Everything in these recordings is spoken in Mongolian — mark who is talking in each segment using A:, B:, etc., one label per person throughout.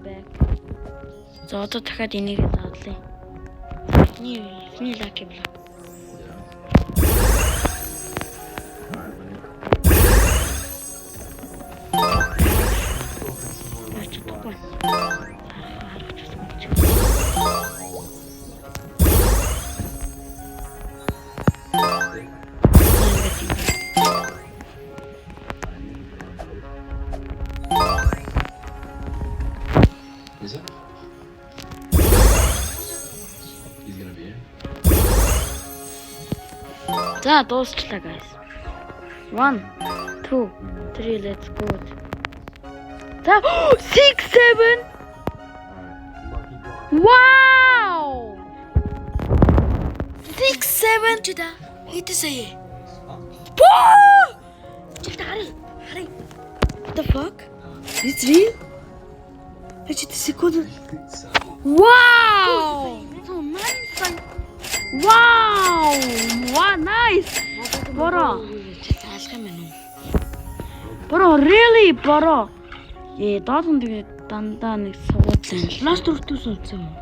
A: back. За одоо дахиад энийг заадлаа. Эхний lucky block.
B: Is it? He's gonna be here.
A: За дуусчлаа guys. 1 2 3 let's go. За 6 7. Wow! 6 7 ч да. Хэдэ сая? Боо! Чигт харъя. What the fuck? It's real? Значит, секунду. Wow! So nice. Wow! Wow, nice. Боро. Таалах юм байна уу? Боро, really боро. Доолн тэгээ дандаа нэг суудлаа. Ласт өртөөс унтсан юм.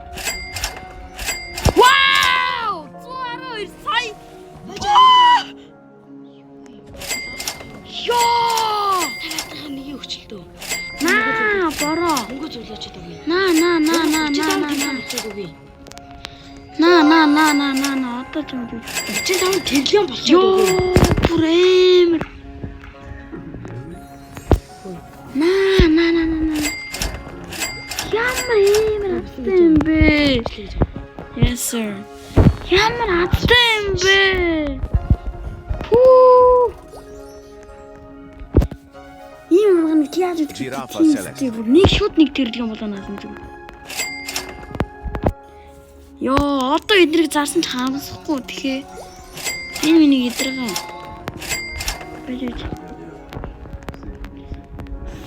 A: Wow! 112 сая. Ёо! Танайхан нэг өчөлтөө. Наа, боро. Мөнгө зөвлөж өгөө. Наа. Одоо ч юм уу. 35 тэрлэн болчихоо. Бүр амар. Наа. Ямар амар аттай юм бэ? Yes sir. Ямар аттай юм бэ? Пүү. Ийм нэг яаж идэх вэ? Нэг шууд нэг тэрлэн болоо наасан зүг. Ёо, одоо эдрийг зарсан ч хаамсахгүй тэгэхээр энэ миний эдрэг. Бэлэж.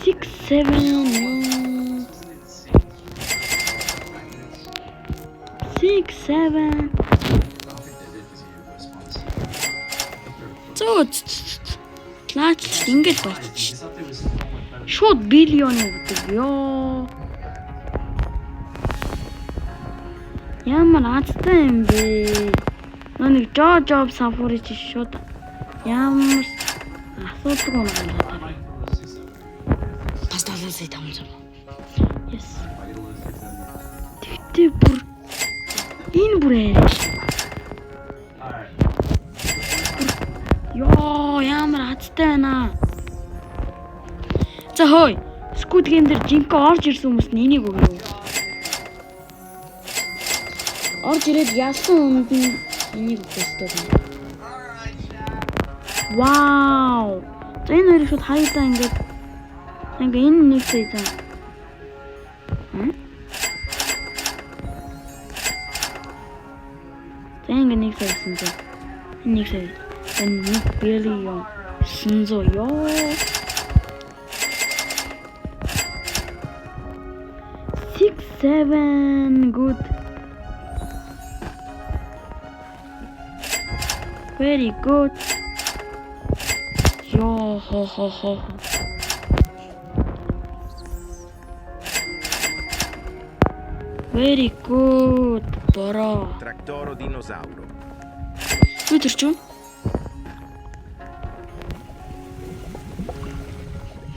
A: 6 7 6 7. Зөө. Наач ингэж болчих. Шууд биллион өгдөг ёо. Ямар аттай юм бэ? Нэг job сафури чи шууд ямар асуудаг юм байна. Бас талаасаа тамж. Yes. Тэгтээ бүр энэ бүрээ. Ёо, ямар аттай байна. За хөөе. Squid Game дээр жинхэнэ орж ирсэн хүмүүс нь энийг өгөө. Орж ирээд ялсан хүнд нь энийг өгөхтэй байна. Вау! За энэ хоёрыг шууд харъя ингээд энэ нэг сая за. За ингээд нэг сая гэсэн за. Энэ нэг сая. Энэ 1 billion 900 ёо. 6 7 good. Very good. Yo ho. Very good. Boро.
C: Tractoro dinosauro.
A: Өдөрч үү?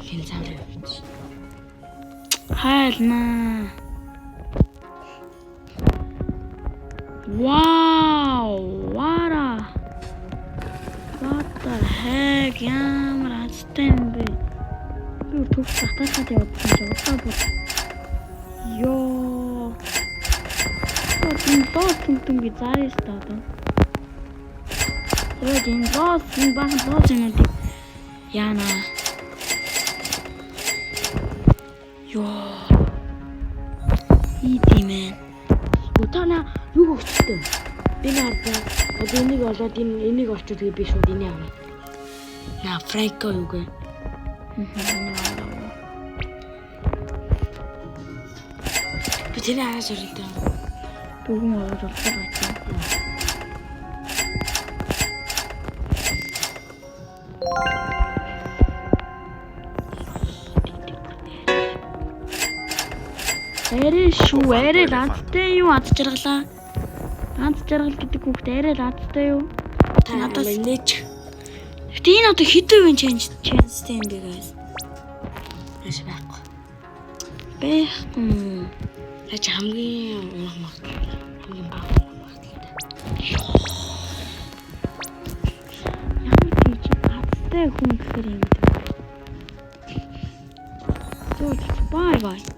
A: Хин цаавар. Хайлна. Wow! What the heck? Ямар аттай юм бэ? Би төгс татахад явуулсан ч удаа бүр. Ёо. Тон би зарис таа. Энэ баах юм яана. Ёо. Идимэн. Утана юу өгчтэй. Би наадаа одоо энийг олоод энийг орчууд би шууд энийг авна. На Франко юу гэ. Би тэр араас өрөндөө. Дүүгэн олоод болчихсон байх. Арай шүү, арай ладтай юу ад жаргалаа. Ад жаргал гэдэг хүүхд арай ладтай юу?
C: Та надаас нээж.
A: Гэтэ энэ одоо хэдэн үеийн chance-тэй юм бэ guys?
C: Маш байхгүй.
A: Байхгүй.
C: Яаж хамгийн унах магадлал. Хамгийн бага магадлалтай.
A: Ямар тийч адтай хүн гэхээр юм бэ? Бай бай.